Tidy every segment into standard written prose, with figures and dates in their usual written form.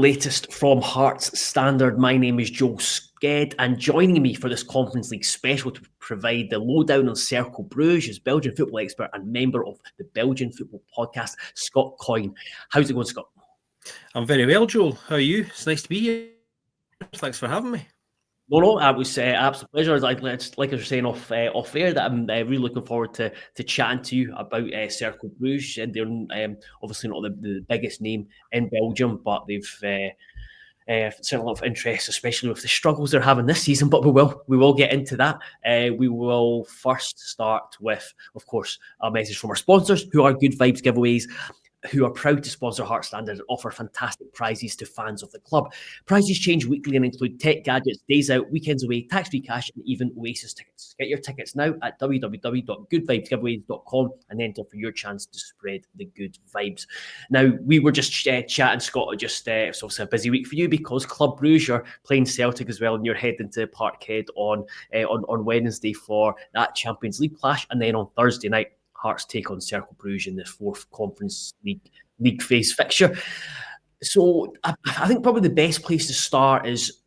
latest from Hearts Standard. My name is Joel Sked, and joining me for this Conference League special to provide the lowdown on Cercle Brugge is Belgian football expert and member of the Belgian football podcast, Scott Coyne. How's it going, Scott? I'm very well, Joel. How are you? It's nice to be here. Thanks for having me. No, it was absolute pleasure. Like I was saying off air, that I'm really looking forward to chatting to you about Cercle Brugge. And they're obviously not the biggest name in Belgium, but they've certainly a lot of interest, especially with the struggles they're having this season. But we will get into that. We will first start with, of course, a message from our sponsors, who are Good Vibes Giveaways, who are proud to sponsor Hearts Standard and offer fantastic prizes to fans of the club. Prizes change weekly and include tech gadgets, days out, weekends away, tax-free cash, and even OASIS tickets. Get your tickets now at www.goodvibesgiveaways.com and enter for your chance to spread the good vibes. Now, we were just chatting, Scott, it's obviously a busy week for you because Club Bruges are playing Celtic as well, and you're heading to Parkhead on Wednesday for that Champions League clash, and then on Thursday night, Hearts take on Cercle Brugge in the fourth Conference League phase fixture. So I think probably the best place to start is,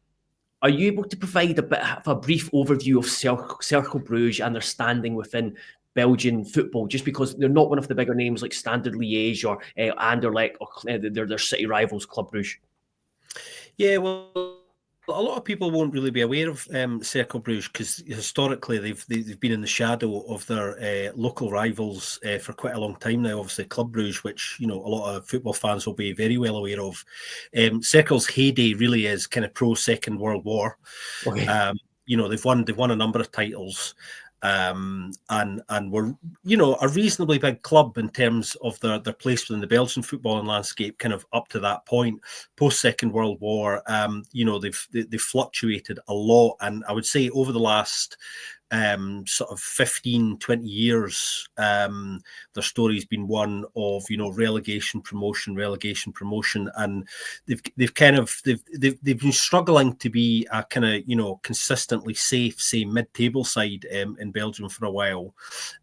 are you able to provide a bit of a brief overview of Cercle Brugge and their standing within Belgian football, just because they're not one of the bigger names like Standard Liège or Anderlecht or their city rivals, Club Brugge? Yeah, well, a lot of people won't really be aware of Cercle Brugge because historically they've been in the shadow of their local rivals for quite a long time now. Obviously, Club Brugge, which a lot of football fans will be very well aware of. Cercle's heyday really is kind of pro Second World War. Okay. They've won a number of titles. And we're a reasonably big club in terms of their place within the Belgian footballing landscape, kind of up to that point. Post Second World War, they've fluctuated a lot, and I would say over the last sort of 15, 20 years, their story's been one of relegation, promotion, and they've been struggling to be a kind of consistently safe, say, mid-table side in Belgium for a while.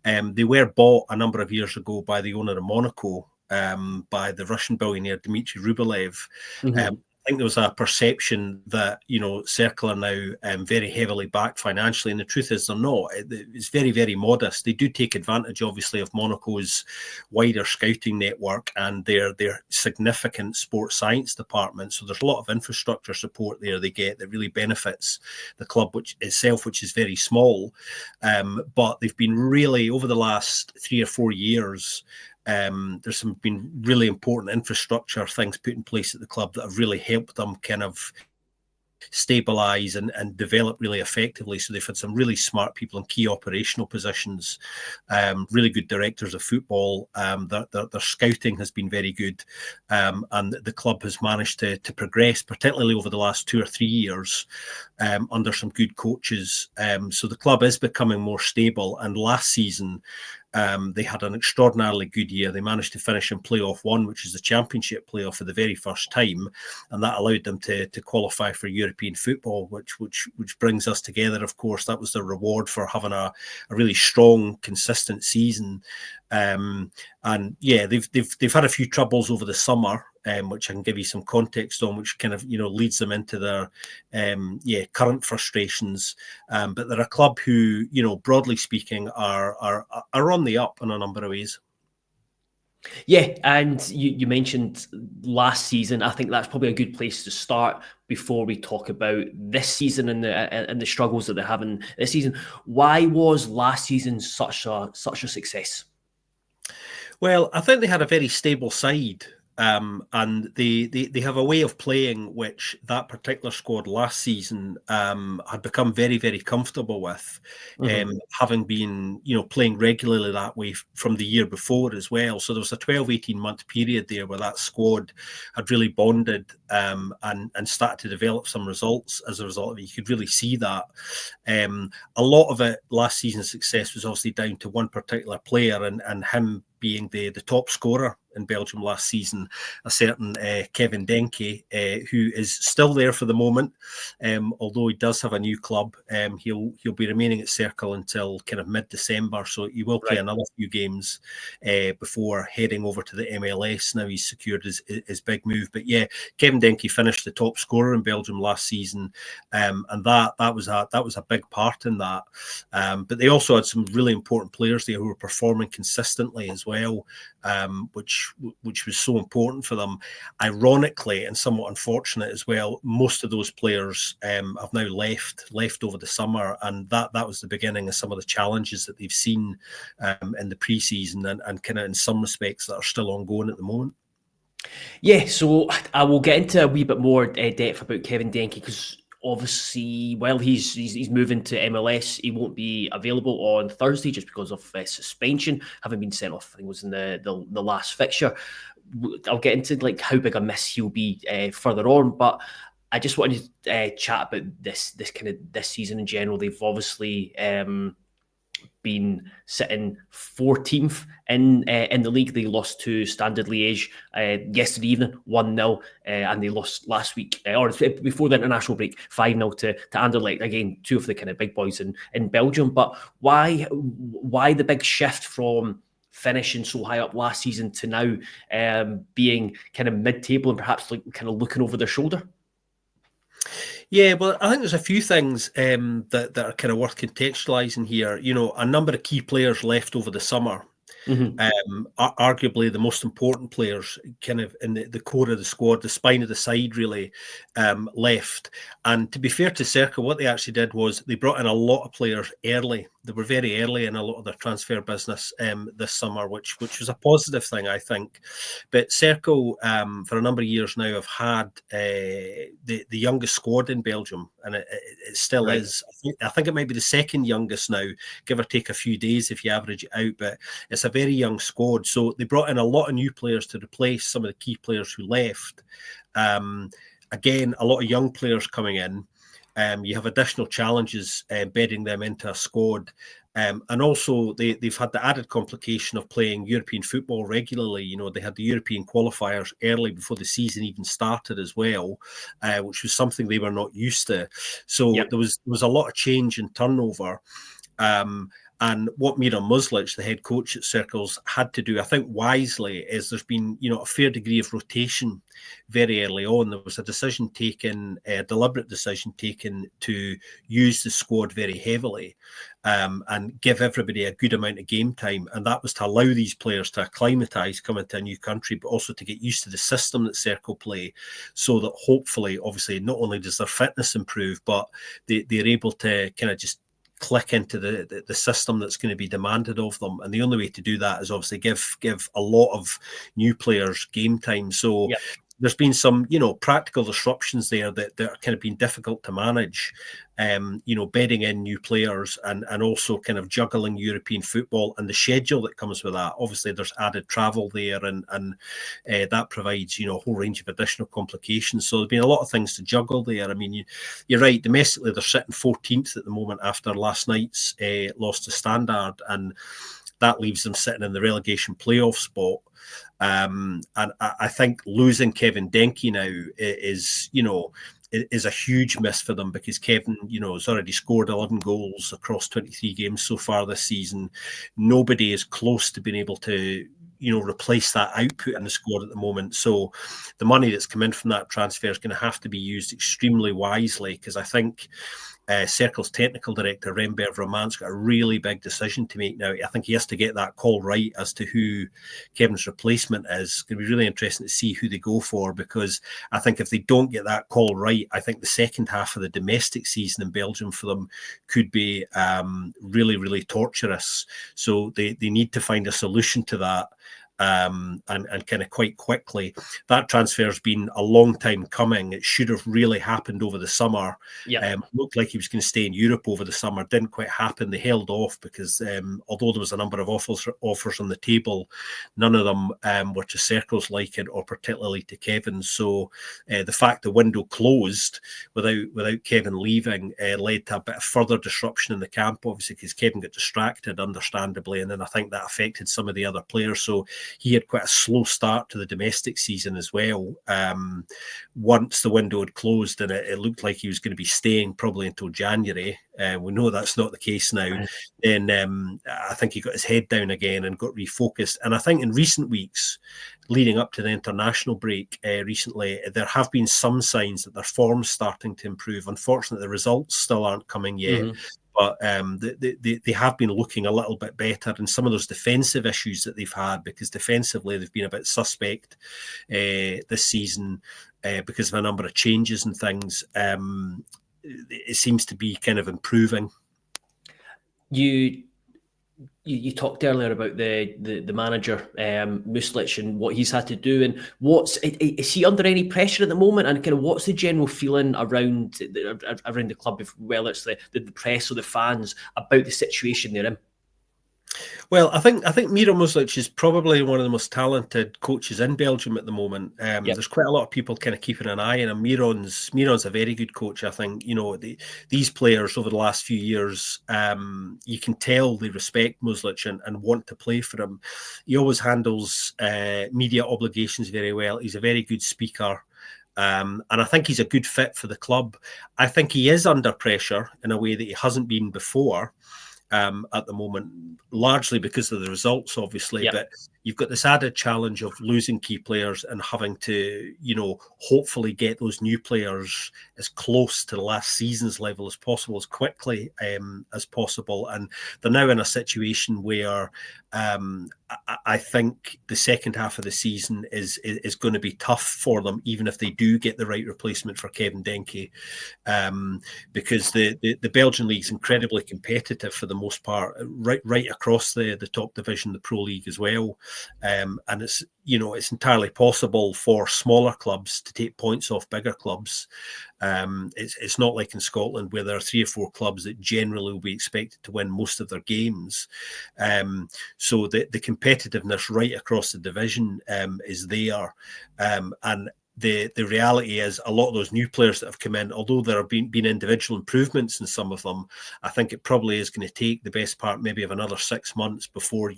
They were bought a number of years ago by the owner of Monaco, by the Russian billionaire Dmitry Rublev. Mm-hmm. I think there was a perception that, Cercle are now very heavily backed financially, and the truth is they're not. It's very, very modest. They do take advantage, obviously, of Monaco's wider scouting network and their significant sports science department. So there's a lot of infrastructure support there they get that really benefits the club which is very small. But they've been really, over the last 3 or 4 years, there's been really important infrastructure things put in place at the club that have really helped them kind of stabilize and develop really effectively. So they've had some really smart people in key operational positions, really good directors of football. Their scouting has been very good, and the club has managed to progress, particularly over the last 2 or 3 years, under some good coaches. So the club is becoming more stable, and last season they had an extraordinarily good year. They managed to finish in playoff 1, which is the championship playoff, for the very first time, and that allowed them to qualify for European football, which brings us together. Of course, that was the reward for having a really strong, consistent season. And yeah, they've had a few troubles over the summer, which I can give you some context on, which kind of leads them into their current frustrations. But they're a club who, broadly speaking, are on the up in a number of ways. Yeah, and you mentioned last season. I think that's probably a good place to start before we talk about this season and the struggles that they're having this season. Why was last season such a success? Well, I think they had a very stable side. And they have a way of playing which that particular squad last season had become very, very comfortable with, having been, playing regularly that way from the year before as well. So there was a 12, 18-month period there where that squad had really bonded and started to develop some results as a result of it. You could really see that. A lot of it, last season's success, was obviously down to one particular player and him being the top scorer in Belgium last season, a certain Kevin Denkey, who is still there for the moment, although he does have a new club. He'll be remaining at Cercle until kind of mid-December, so he will play another few games before heading over to the MLS. Now he's secured his big move. But yeah, Kevin Denkey finished the top scorer in Belgium last season, and that was a big part in that. But they also had some really important players there who were performing consistently as well, which was so important for them. Ironically, and somewhat unfortunate as well, most of those players have now left over the summer, and that was the beginning of some of the challenges that they've seen in the pre-season and kind of in some respects that are still ongoing at the moment. Yeah, so I will get into a wee bit more depth about Kevin Denkey, because obviously, while he's moving to MLS, he won't be available on Thursday just because of suspension, having been sent off. I think it was in the last fixture. I'll get into like how big a miss he'll be further on, but I just wanted to chat about this season in general. They've obviously been sitting 14th in the league. They lost to Standard Liège yesterday evening, 1-0, and they lost last week, or before the international break, 5-0 to Anderlecht. Again, two of the kind of big boys in Belgium. But why the big shift from finishing so high up last season to now being kind of mid-table and perhaps like kind of looking over their shoulder? Yeah, well, I think there's a few things that are kind of worth contextualising here. You know, a number of key players left over the summer. Arguably the most important players kind of in the core of the squad, the spine of the side really, left. And to be fair to Cercle, what they actually did was they brought in a lot of players early. They were very early in a lot of their transfer business this summer, which was a positive thing, I think. But Cercle, for a number of years now, have had the youngest squad in Belgium, and it still is. I think it might be the second youngest now, give or take a few days if you average it out, but it's a very young squad. So they brought in a lot of new players to replace some of the key players who left. Again, a lot of young players coming in. You have additional challenges bedding them into a squad. And also, they've had the added complication of playing European football regularly. You know, they had the European qualifiers early before the season even started as well, which was something they were not used to. So there was a lot of change and turnover. And what Mira Muslic, the head coach at Cercles, had to do, I think wisely, is there's been, you know, a fair degree of rotation very early on. There was a deliberate decision taken to use the squad very heavily and give everybody a good amount of game time. And that was to allow these players to acclimatise coming to a new country, but also to get used to the system that Cercle play, so that hopefully, obviously, not only does their fitness improve, but they're able to kind of just click into the system that's going to be demanded of them. And the only way to do that is obviously give a lot of new players game time. So there's been some, you know, practical disruptions there that are kind of been difficult to manage, you know, bedding in new players and also kind of juggling European football and the schedule that comes with that. Obviously, there's added travel there and that provides, you know, a whole range of additional complications. So there's been a lot of things to juggle there. I mean, you're right, domestically, they're sitting 14th at the moment after last night's loss to Standard, and that leaves them sitting in the relegation playoff spot. And I think losing Kevin Denkey now is, you know, is a huge miss for them, because Kevin, you know, has already scored 11 goals across 23 games so far this season. Nobody is close to being able to, you know, replace that output in the squad at the moment. So the money that's come in from that transfer is going to have to be used extremely wisely, because I think Cercle's technical director, Rembert Vermaat's got a really big decision to make now. I think he has to get that call right as to who Kevin's replacement is. It's going to be really interesting to see who they go for, because I think if they don't get that call right, I think the second half of the domestic season in Belgium for them could be really, really torturous. So they need to find a solution to that. and kind of quite quickly. That transfer has been a long time coming. It should have really happened over the summer. Looked like he was going to stay in Europe over the summer. Didn't quite happen. They held off because although there was a number of offers on the table, none of them were to Cercle's liking or particularly to Kevin. So the fact the window closed without Kevin leaving led to a bit of further disruption in the camp, obviously, because Kevin got distracted, understandably, and then I think that affected some of the other players. So he had quite a slow start to the domestic season as well. Once the window had closed and it looked like he was going to be staying probably until January, we know that's not the case now. Then I think he got his head down again and got refocused. And I think in recent weeks, leading up to the international break recently, there have been some signs that their form's starting to improve. Unfortunately, the results still aren't coming yet. But they have been looking a little bit better, and some of those defensive issues that they've had, because defensively they've been a bit suspect this season because of a number of changes and things. It seems to be kind of improving. You talked earlier about the manager, Muslich, and what he's had to do, and is he under any pressure at the moment, and kind of what's the general feeling around the club, whether it's the press or the fans, about the situation they're in? Well, I think Miro Muslich is probably one of the most talented coaches in Belgium at the moment. There's quite a lot of people kind of keeping an eye on him. Miron's a very good coach. I think, these players over the last few years, you can tell they respect Muslich and want to play for him. He always handles media obligations very well. He's a very good speaker. And I think he's a good fit for the club. I think he is under pressure in a way that he hasn't been before. At the moment, largely because of the results, obviously, but you've got this added challenge of losing key players and having to, hopefully get those new players as close to the last season's level as possible, as quickly as possible. And they're now in a situation where I think the second half of the season is going to be tough for them, even if they do get the right replacement for Kevin Denkey, because the Belgian league is incredibly competitive for the most part, right across the top division, the Pro League as well, and it's entirely possible for smaller clubs to take points off bigger clubs. It's not like in Scotland where there are 3 or 4 clubs that generally will be expected to win most of their games. So the competitiveness right across the division is there. And the reality is a lot of those new players that have come in, although there have been individual improvements in some of them, I think it probably is going to take the best part maybe of another 6 months before,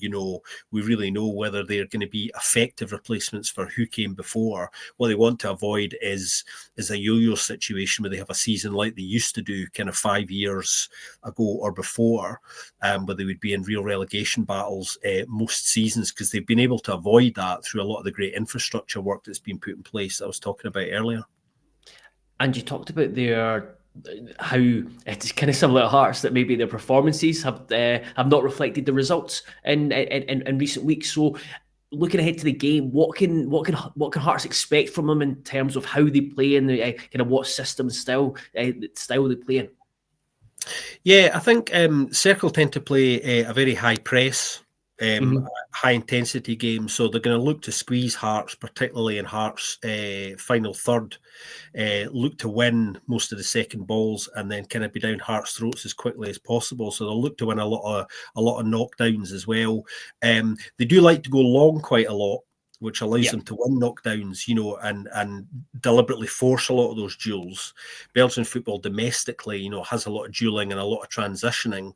we really know whether they're going to be effective replacements for who came before. What they want to avoid is a yo-yo situation where they have a season like they used to do kind of 5 years ago or before, where they would be in real relegation battles most seasons, because they've been able to avoid that through a lot of the great infrastructure work that's been put in place I was talking about earlier. And you talked about how it's kind of similar to Hearts, that maybe their performances have not reflected the results in recent weeks. So looking ahead to the game, what can Hearts expect from them in terms of how they play and the kind of what system style they play in? Yeah, I think Cercle tend to play a very high press, high intensity game, so they're going to look to squeeze Hearts, particularly in Hearts' final third, look to win most of the second balls and then kind of be down Hearts' throats as quickly as possible. So they'll look to win a lot of knockdowns as well. They do like to go long quite a lot, which allows them to win knockdowns, and deliberately force a lot of those duels. Belgian football domestically, has a lot of dueling and a lot of transitioning,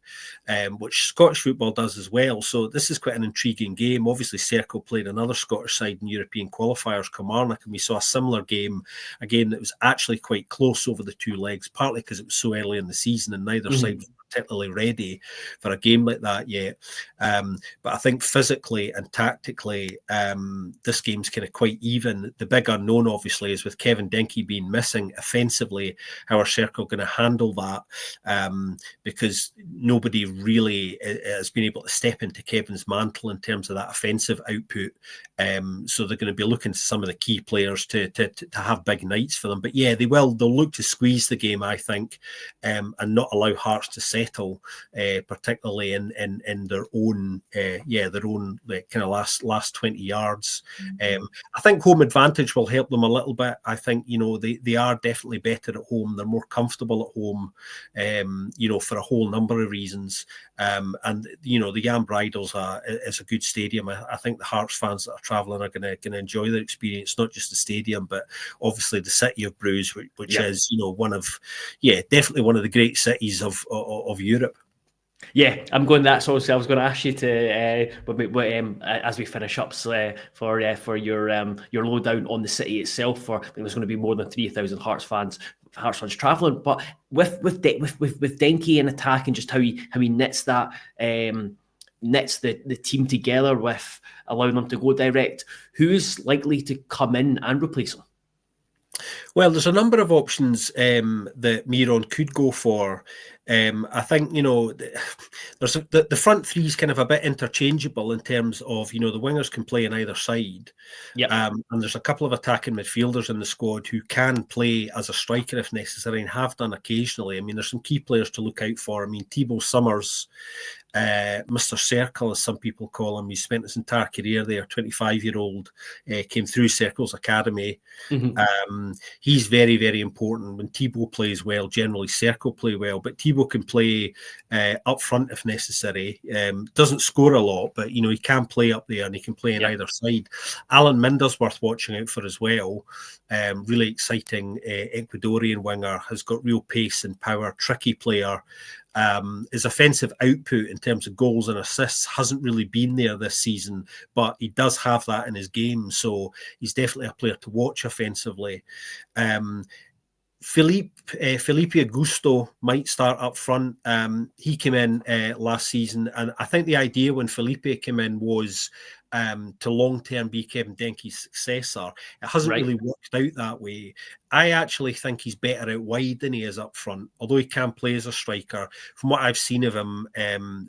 which Scottish football does as well. So this is quite an intriguing game. Obviously, Cercle played another Scottish side in European qualifiers, Kilmarnock, and we saw a similar game, a game that was actually quite close over the 2 legs, partly because it was so early in the season and neither side was particularly ready for a game like that yet. But I think physically and tactically, this game's kind of quite even. The big unknown, obviously, is with Kevin Denkey being missing offensively, how are Cercle going to handle that? Because nobody really has been able to step into Kevin's mantle in terms of that offensive output. So they're going to be looking to some of the key players to have big nights for them. But yeah, they'll look to squeeze the game, I think, and not allow Hearts to settle, particularly in their own kind of last 20 yards. I think home advantage will help them a little bit. I think, they are definitely better at home. They're more comfortable at home, for a whole number of reasons. And the Jan Breidel's is a good stadium. I think the Hearts fans that are travelling are going to enjoy their experience, not just the stadium, but obviously the city of Bruges, which is definitely one of the great cities of Europe. Yeah, I'm going that. So I was going to ask you to, as we finish up, for your lowdown on the city itself. For I think there's going to be more than 3,000 Hearts fans travelling. But with Denkey in attack and just how he knits that knits the team together with allowing them to go direct, who's likely to come in and replace him? Well, there's a number of options that Miron could go for. I think, there's the front three is kind of a bit interchangeable in terms of, the wingers can play on either side. Yep. And there's a couple of attacking midfielders in the squad who can play as a striker if necessary and have done occasionally. I mean, there's some key players to look out for. I mean, Thibaut Summers, Mr. Cercle, as some people call him. He spent his entire career there, 25-year-old, came through Cercle's academy. Mm-hmm. He's very, very important. When Thibaut plays well, generally Cercle play well, but Thibaut can play up front if necessary. Doesn't score a lot, but he can play up there and he can play on either side. Alan Minder's worth watching out for as well. Really exciting Ecuadorian winger, has got real pace and power, tricky player. His offensive output in terms of goals and assists hasn't really been there this season, but he does have that in his game, so he's definitely a player to watch offensively. Felipe Augusto might start up front. He came in last season, and I think the idea when Felipe came in was to long-term be Kevin Denkey's successor. It hasn't really worked out that way. I actually think he's better out wide than he is up front, although he can play as a striker. From what I've seen of him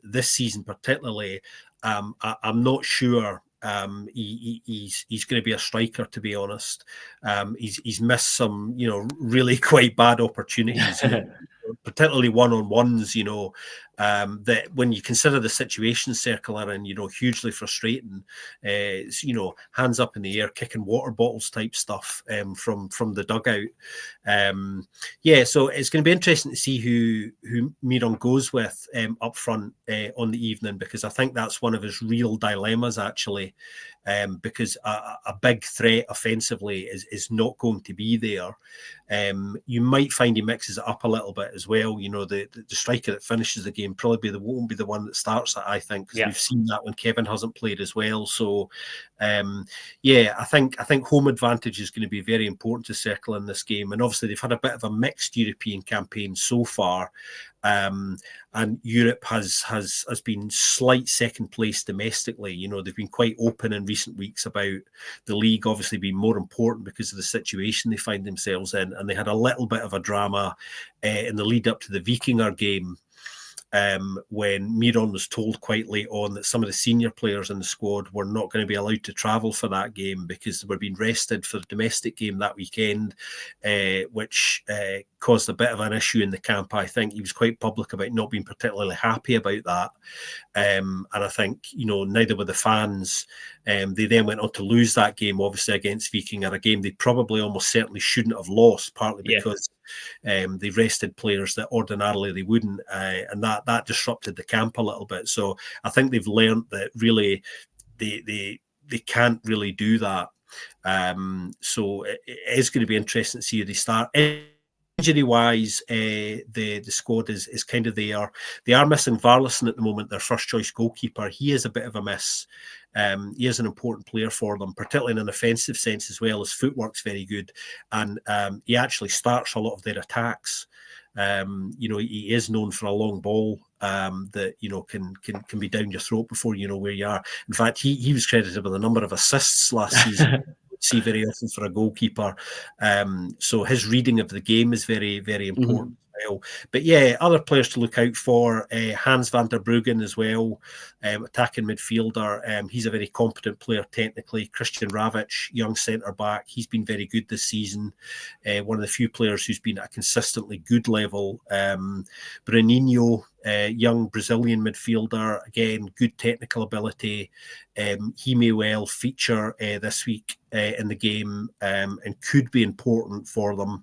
this season particularly, I'm not sure he's going to be a striker, to be honest. He's missed some, really quite bad opportunities, particularly one-on-ones, that when you consider the situation Cercle are in, hugely frustrating. It's, hands up in the air, kicking water bottles type stuff from the dugout. So it's going to be interesting to see who Miron goes with up front on the evening, because I think that's one of his real dilemmas, actually. Because a big threat offensively is not going to be there. You might find he mixes it up a little bit as well. The striker that finishes the game probably won't be the one that starts it, I think, because we've seen that when Kevin hasn't played as well. So, I think home advantage is going to be very important to Cercle in this game. And obviously they've had a bit of a mixed European campaign so far. And Europe has been slight second place domestically. They've been quite open in recent weeks about the league obviously being more important because of the situation they find themselves in. And they had a little bit of a drama in the lead up to the Vikingur game, when Miron was told quite late on that some of the senior players in the squad were not going to be allowed to travel for that game because they were being rested for the domestic game that weekend, which caused a bit of an issue in the camp. I think he was quite public about not being particularly happy about that. And I think, neither were the fans. They then went on to lose that game, obviously, against Vikingur, a game they probably almost certainly shouldn't have lost, partly because they rested players that ordinarily they wouldn't, and that disrupted the camp a little bit. So I think they've learned that really they can't really do that. So it is going to be interesting to see how they start. Injury-wise, the squad is kind of there. They are missing Varlason at the moment, their first-choice goalkeeper. He is a bit of a miss. He is an important player for them, particularly in an offensive sense as well. His footwork's very good, and he actually starts a lot of their attacks. He is known for a long ball that can be down your throat before you know where you are. In fact, he was credited with a number of assists last season. See very often for a goalkeeper. So his reading of the game is very, very important as well. But other players to look out for, Hans van der Bruggen as well, attacking midfielder. He's a very competent player technically. Christian Ravic, young centre-back. He's been very good this season. One of the few players who's been at a consistently good level. Bruninho, young Brazilian midfielder, again, good technical ability. He may well feature this week in the game and could be important for them.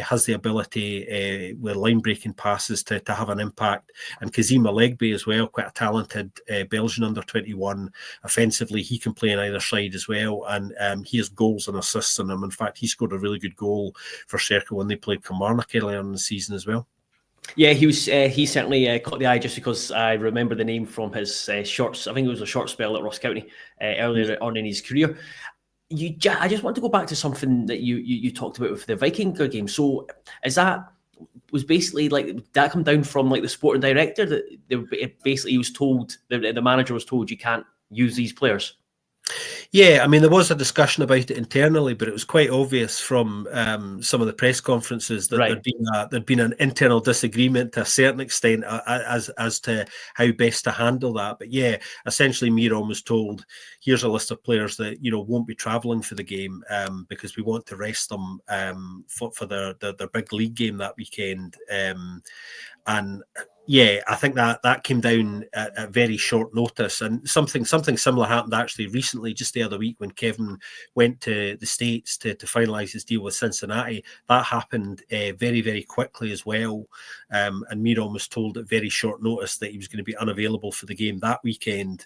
Has the ability with line-breaking passes to have an impact. And Kazim Alegbe as well, quite a talented Belgian under-21. Offensively, he can play on either side as well, and he has goals and assists in him. In fact, he scored a really good goal for Cercle when they played Kilmarnock earlier in the season as well. Yeah, he was. He certainly caught the eye just because I remember the name from his shorts. I think it was a short spell at Ross County earlier on in his career. I just want to go back to something that you talked about with the Vikingur game. So, was basically like, did that come down from like the sporting director that basically he was told, the manager was told, you can't use these players? Yeah, I mean, there was a discussion about it internally, but it was quite obvious from some of the press conferences that there'd been an internal disagreement to a certain extent as to how best to handle that. But yeah, essentially, Miron was told, here's a list of players that won't be travelling for the game because we want to rest them for their big league game that weekend. And yeah, I think that came down at very short notice, and something similar happened actually recently, just the other week when Kevin went to the States to finalise his deal with Cincinnati. That happened very, very quickly as well, and Miron was told at very short notice that he was going to be unavailable for the game that weekend,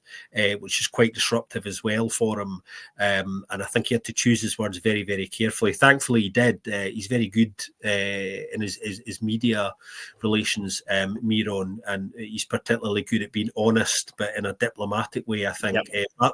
which is quite disruptive as well for him. And I think he had to choose his words very, very carefully. Thankfully, he did. He's very good in his media relations, Miron. And he's particularly good at being honest, but in a diplomatic way, I think,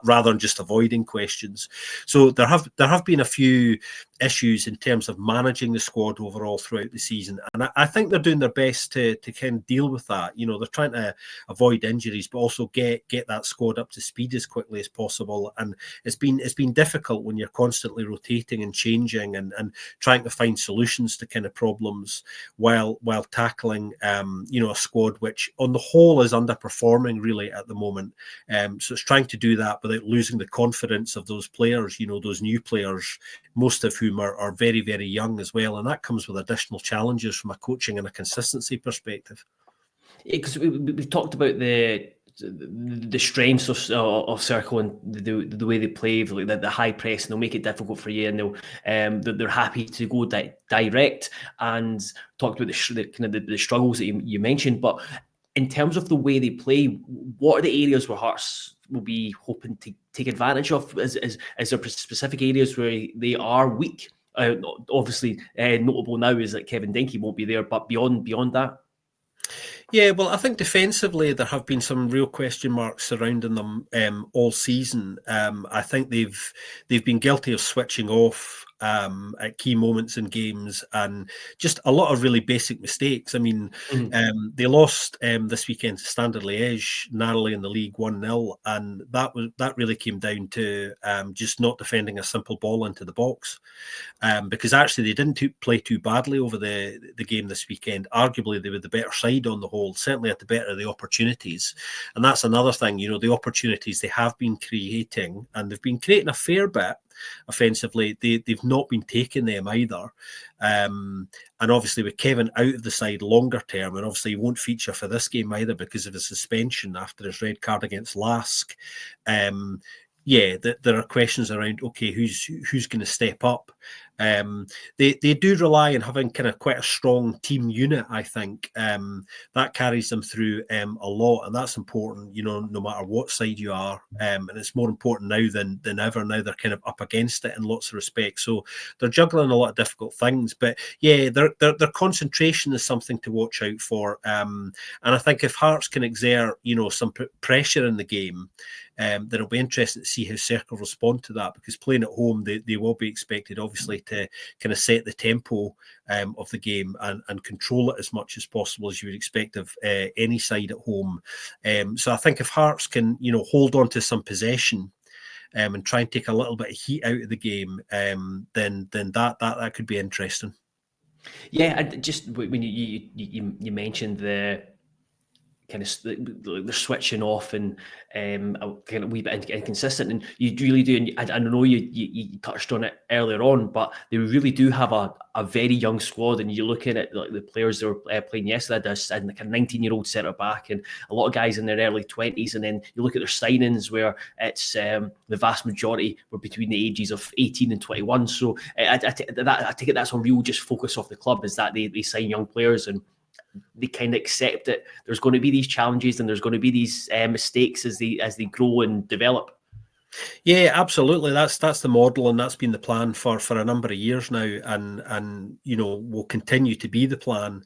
rather than just avoiding questions. So there have been a few issues in terms of managing the squad overall throughout the season, and I think they're doing their best to kind of deal with that. They're trying to avoid injuries, but also get that squad up to speed as quickly as possible. And it's been difficult when you're constantly rotating and changing and trying to find solutions to kind of problems while tackling a squad which on the whole is underperforming really at the moment. So it's trying to do that without losing the confidence of those players, those new players, most of whom are very, very young as well. And that comes with additional challenges from a coaching and a consistency perspective. Because we've talked about the strengths of Cercle and the way they play, like the high press, and they'll make it difficult for you, and they're happy to go direct, and talked about the struggles that you mentioned. But in terms of the way they play, what are the areas where Hearts will be hoping to take advantage of? Is there specific areas where they are weak? Obviously, notable now is that Kevin Denkey won't be there, but beyond that. Yeah, well, I think defensively there have been some real question marks surrounding them all season. I think they've been guilty of switching off at key moments in games, and just a lot of really basic mistakes. I mean, they lost this weekend to Standard Liège narrowly in the league 1-0, and that really came down to just not defending a simple ball into the box. Because actually they didn't play too badly over the game this weekend. Arguably, they were the better side on the whole, certainly at the better of the opportunities. And that's another thing, the opportunities they have been creating, and they've been creating a fair bit offensively. They've not been taking them either. And obviously with Kevin out of the side longer term, and obviously he won't feature for this game either because of his suspension after his red card against Lask. There are questions around, okay, who's going to step up? They do rely on having kind of quite a strong team unit, I think. That carries them through a lot, and that's important, no matter what side you are. And it's more important now than ever. Now they're kind of up against it in lots of respects. So they're juggling a lot of difficult things. But yeah, their concentration is something to watch out for. And I think if Hearts can exert, some pressure in the game, then it'll be interesting to see how Cercle respond to that, because playing at home, they will be expected, obviously, to kind of set the tempo of the game and control it as much as possible, as you would expect of any side at home. So I think if Hearts can, hold on to some possession and try and take a little bit of heat out of the game, then that could be interesting. Yeah, just when you mentioned the kind of they're switching off and kind of a wee bit inconsistent. And you really do, and I know you touched on it earlier on, but they really do have a very young squad. And you're looking at like the players that were playing yesterday, there's like a 19-year-old centre back and a lot of guys in their early 20s. And then you look at their signings where it's the vast majority were between the ages of 18 and 21. So I take it that's a real just focus of the club, is that they sign young players and they kind of accept that there's going to be these challenges and there's going to be these mistakes as they grow and develop. Yeah, absolutely. That's the model, and that's been the plan for a number of years now, and will continue to be the plan.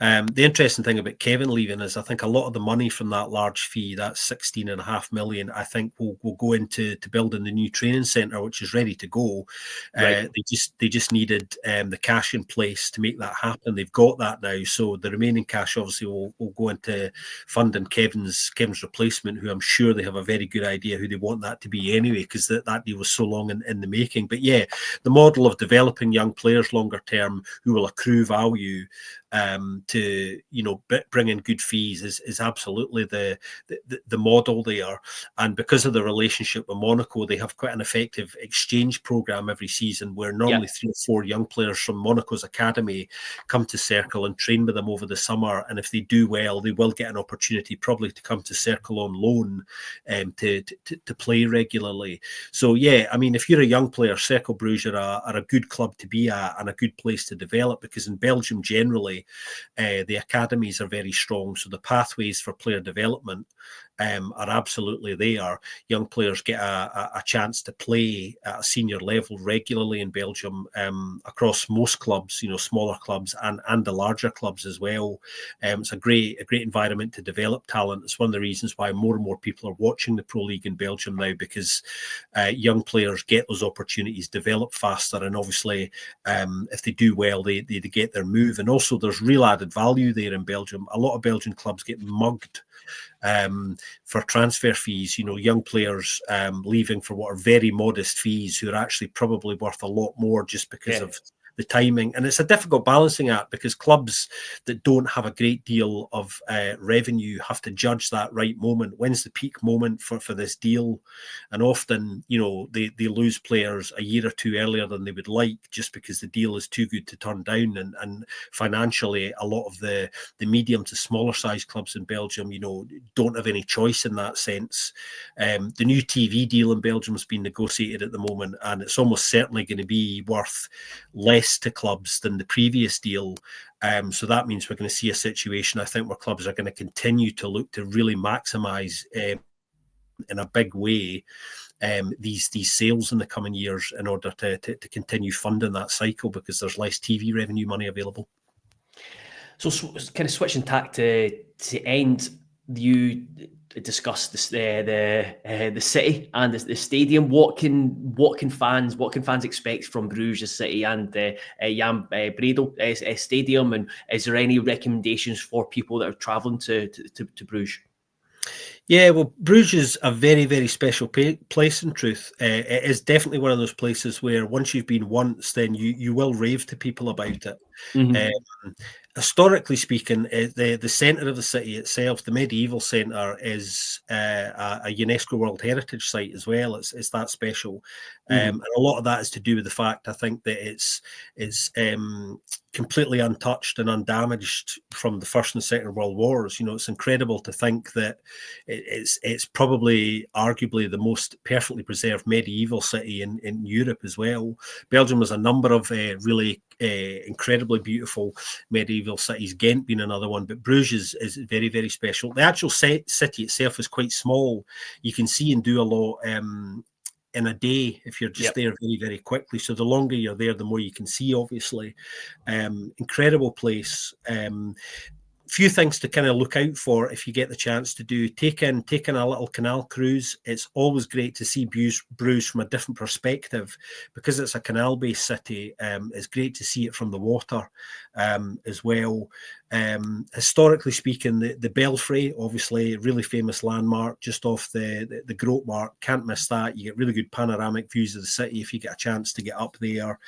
The interesting thing about Kevin leaving is I think a lot of the money from that large fee, that 16.5 million, I think will go into building the new training centre, which is ready to go. Right. They just needed the cash in place to make that happen. They've got that now, so the remaining cash obviously will go into funding Kevin's replacement, who I'm sure they have a very good idea who they want that to be anyway, because that deal was so long in the making. But yeah, the model of developing young players longer term who will accrue value to bring in good fees is absolutely the model there. And because of the relationship with Monaco, they have quite an effective exchange program every season where normally 3 or 4 young players from Monaco's academy come to Cercle and train with them over the summer. And if they do well, they will get an opportunity probably to come to Cercle on loan to play regularly. So yeah, I mean, if you're a young player, Cercle Brugge are a good club to be at and a good place to develop, because in Belgium generally the academies are very strong, so the pathways for player development are absolutely there. Young players get a chance to play at a senior level regularly in Belgium across most clubs, smaller clubs and the larger clubs as well. It's a great environment to develop talent. It's one of the reasons why more and more people are watching the Pro League in Belgium now, because young players get those opportunities, develop faster, and obviously if they do well, they get their move. And also there's real added value there in Belgium. A lot of Belgian clubs get mugged for transfer fees, young players leaving for what are very modest fees, who are actually probably worth a lot more just because of the timing. And it's a difficult balancing act, because clubs that don't have a great deal of revenue have to judge that right moment. When's the peak moment for this deal? And often, they lose players a year or two earlier than they would like, just because the deal is too good to turn down. And financially, a lot of the medium to smaller size clubs in Belgium, don't have any choice in that sense. The new TV deal in Belgium has been negotiated at the moment, and it's almost certainly going to be worth less to clubs than the previous deal. So that means we're going to see a situation, I think, where clubs are going to continue to look to really maximise in a big way these sales in the coming years in order to continue funding that cycle, because there's less TV revenue money available. So kind of switching tack to end, you discussed the city and the stadium. What can fans expect from Bruges City and Jambos stadium? And is there any recommendations for people that are travelling to Bruges? Yeah, well, Bruges is a very, very special place, in truth. It is definitely one of those places where once you've been once, then you will rave to people about it. Mm-hmm. Historically speaking, the centre of the city itself, the medieval centre, is a UNESCO World Heritage Site as well. It's that special. And a lot of that is to do with the fact, I think, that it's completely untouched and undamaged from the First and Second World Wars. It's incredible to think that it's probably arguably the most perfectly preserved medieval city in Europe as well. Belgium has a number of really incredibly beautiful medieval cities, Ghent being another one, but Bruges is very, very special. The actual city itself is quite small. You can see and do a lot in a day if you're just there very, very quickly. So the longer you're there, the more you can see, obviously. Incredible place. Few things to kind of look out for if you get the chance to do. Take in a little canal cruise. It's always great to see Bruges from a different perspective, because it's a canal-based city. It's great to see it from the water as well. Historically speaking, the Belfry, obviously a really famous landmark just off the Groot Mark. Can't miss that. You get really good panoramic views of the city if you get a chance to get up there.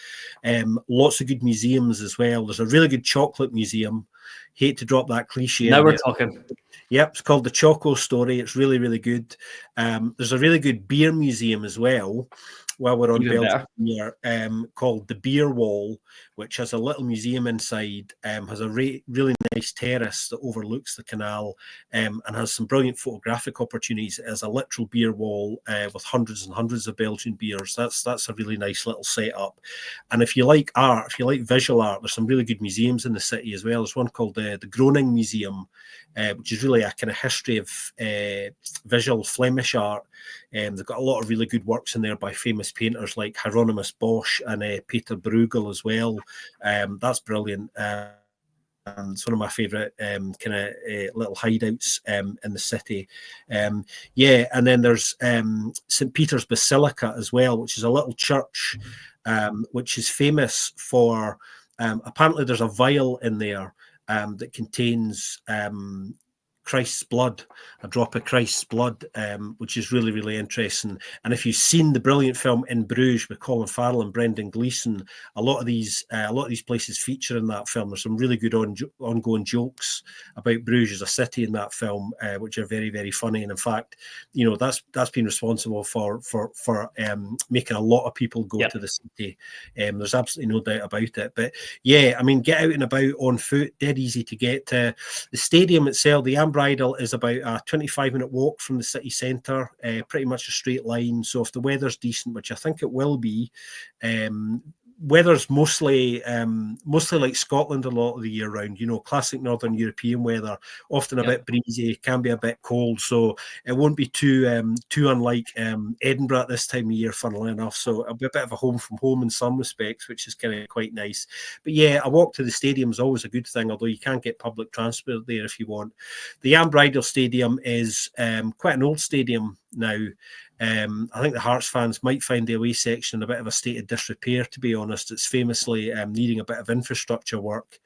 Lots of good museums as well. There's a really good chocolate museum Hate to drop that cliche. Now we're talking. Yep, it's called the Choco Story. It's really, really good. There's a really good beer museum as well, while we're on Belgium here, called the Beer Wall, which has a little museum inside, has a really nice terrace that overlooks the canal, and has some brilliant photographic opportunities. It has a literal beer wall with hundreds and hundreds of Belgian beers. That's a really nice little setup. And if you like art, if you like visual art, there's some really good museums in the city as well. There's one called the Groningen Museum, which is really a kind of history of visual Flemish art. They've got a lot of really good works in there by famous painters like Hieronymus Bosch and Peter Bruegel as well. That's brilliant. And it's one of my favourite kind of little hideouts in the city. And then there's St. Peter's Basilica as well, which is a little church which is famous for, apparently there's a vial in there that contains Christ's blood, a drop of Christ's blood, which is really, really interesting. And if you've seen the brilliant film In Bruges with Colin Farrell and Brendan Gleeson, a lot of these places feature in that film. There's some really good ongoing jokes about Bruges as a city in that film, which are very, very funny. And in fact, that's been responsible for making a lot of people go to the city. There's absolutely no doubt about it. But yeah, I mean, get out and about on foot, dead easy to get to. The stadium itself, the Bridle, is about a 25-minute walk from the city centre, pretty much a straight line. So if the weather's decent, which I think it will be, weather's mostly like Scotland a lot of the year round, classic Northern European weather, often a bit breezy, can be a bit cold, so it won't be too unlike Edinburgh at this time of year, funnily enough. So it'll be a bit of a home from home in some respects, which is kind of quite nice. But yeah, a walk to the stadium is always a good thing, although you can't get public transport there if you want. The Bridle Stadium is quite an old stadium now. I think the Hearts fans might find the away section a bit of a state of disrepair, to be honest. It's famously needing a bit of infrastructure work.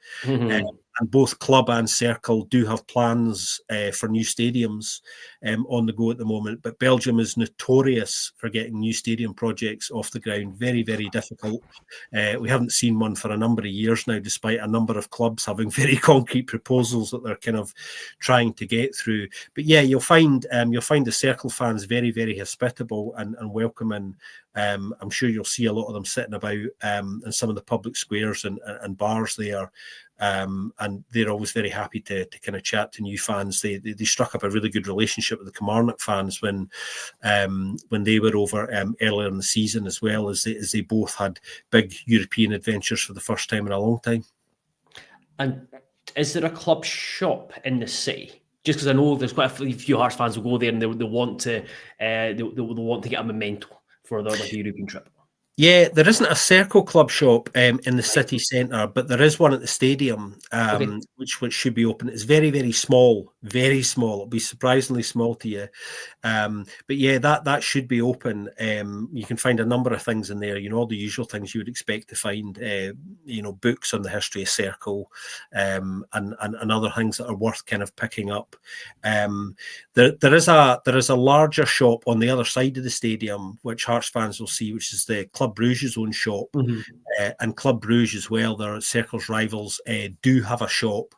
And both Club and Cercle do have plans for new stadiums on the go at the moment. But Belgium is notorious for getting new stadium projects off the ground. Very, very difficult. We haven't seen one for a number of years now, despite a number of clubs having very concrete proposals that they're kind of trying to get through. But yeah, you'll find the Cercle fans very, very hospitable and welcoming. I'm sure you'll see a lot of them sitting about in some of the public squares and bars there. And they're always very happy to kind of chat to new fans. They struck up a really good relationship with the Kilmarnock fans when they were over earlier in the season, as well as they both had big European adventures for the first time in a long time. And is there a club shop in the city? Just because I know there's quite a few Hearts fans will go there and they want to get a memento for their European trip. Yeah, there isn't a Cercle club shop in the city centre, but there is one at the stadium, which should be open. It's very, very small, very small. It'll be surprisingly small to you. But yeah, that should be open. You can find a number of things in there, all the usual things you would expect to find, books on the history of Cercle, and other things that are worth kind of picking up. There is a larger shop on the other side of the stadium, which Hearts fans will see, which is the Club Brugge's own shop. And Club Brugge as well, their Cercle's rivals, do have a shop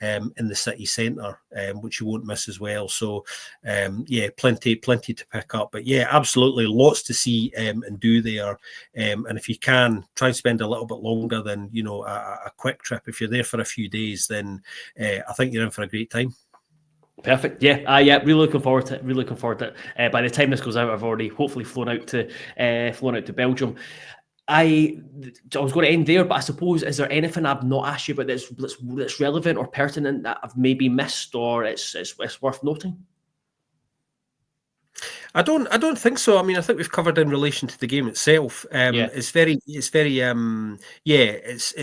in the city centre, which you won't miss as well. So yeah, plenty to pick up. But yeah, absolutely lots to see and do there. And if you can try and spend a little bit longer than a quick trip, if you're there for a few days, then I think you're in for a great time. Perfect. Yeah. Really looking forward to it. By the time this goes out, I've already hopefully flown out to Belgium. I was going to end there, but I suppose, is there anything I've not asked you about that's relevant or pertinent that I've maybe missed, or it's worth noting? I don't think so. I mean, I think we've covered in relation to the game itself. It's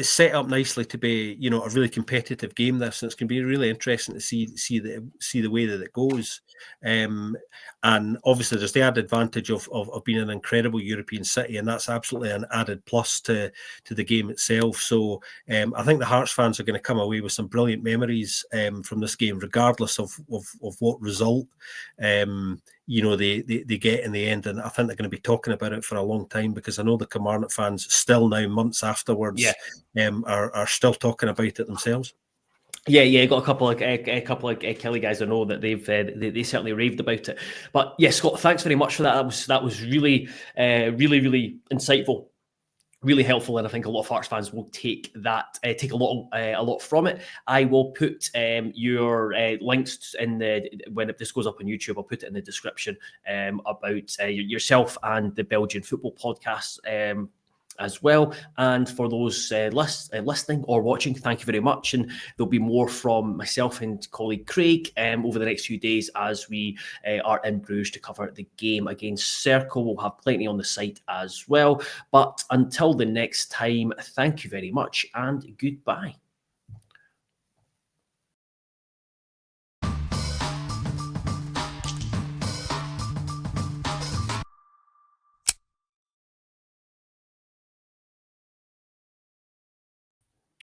set up nicely to be, a really competitive game. This, and it's going to be really interesting to see the way that it goes. And obviously, there's the added advantage of being an incredible European city, and that's absolutely an added plus to the game itself. So I think the Hearts fans are going to come away with some brilliant memories from this game, regardless of what result they get in the end. And I think they're going to be talking about it for a long time, because I know the Kilmarnock fans still now, months afterwards, are still talking about it themselves. Yeah, got a couple of Kelly guys I know that they certainly raved about it. But yeah, Scott, thanks very much for that. That was really really insightful, really helpful, and I think a lot of Hearts fans will take a lot from it. I will put your links when this goes up on YouTube. I'll put it in the description about yourself and the Belgian football podcast. As well, and for those listening or watching, thank you very much. And there'll be more from myself and colleague Craig over the next few days as we are in Bruges to cover the game against Cercle. We'll have plenty on the site as well. But until the next time, thank you very much and goodbye.